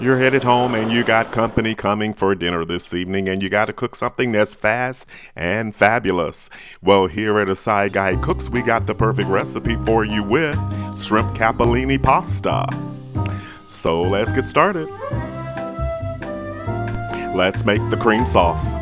You're headed home and you got company coming for dinner this evening and you got to cook something that's fast and fabulous. Well, here at A Side Guy Cooks, we got the perfect recipe for you with shrimp capellini pasta. So let's get started. Let's make the cream sauce.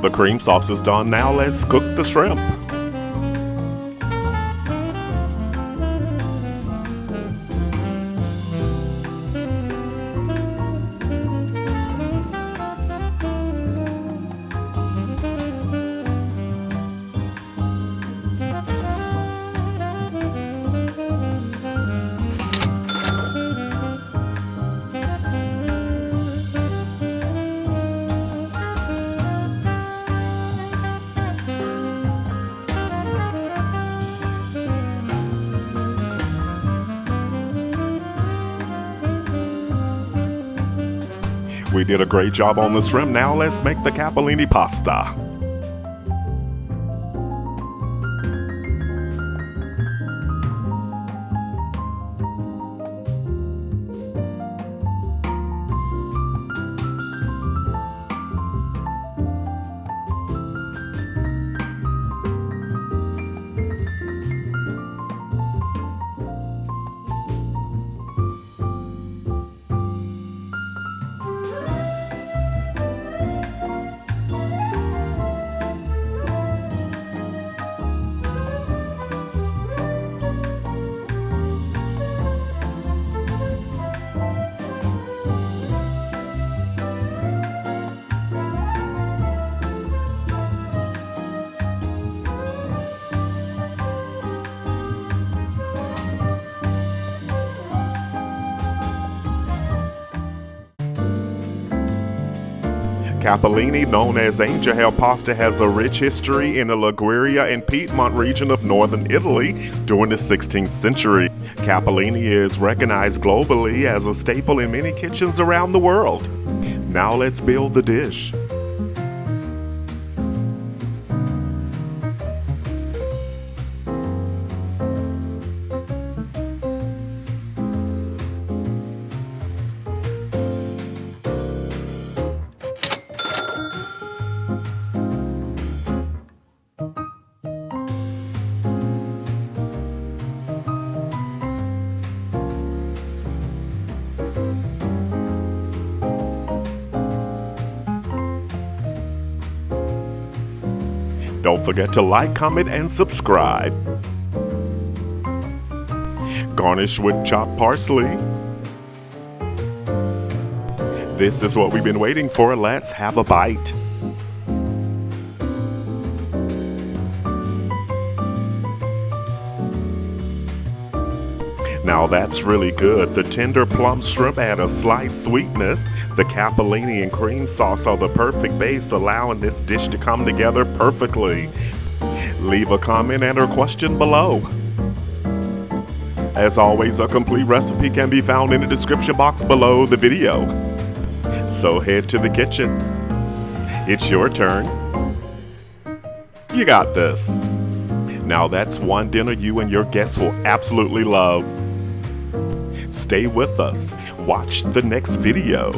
The cream sauce is done. Now let's cook the shrimp. We did a great job on the shrimp. Now let's make the capellini pasta. Capellini, known as angel hair pasta, has a rich history in the Liguria and Piedmont region of northern Italy during the 16th century. Capellini is recognized globally as a staple in many kitchens around the world. Now let's build the dish. Don't forget to like, comment, and subscribe. Garnish with chopped parsley. This is what we've been waiting for. Let's have a bite. Now that's really good. The tender plump shrimp add a slight sweetness. The capellini and cream sauce are the perfect base, allowing this dish to come together perfectly. Leave a comment and or question below. As always, a complete recipe can be found in the description box below the video. So head to the kitchen. It's your turn. You got this. Now that's one dinner you and your guests will absolutely love. Stay with us. Watch the next video.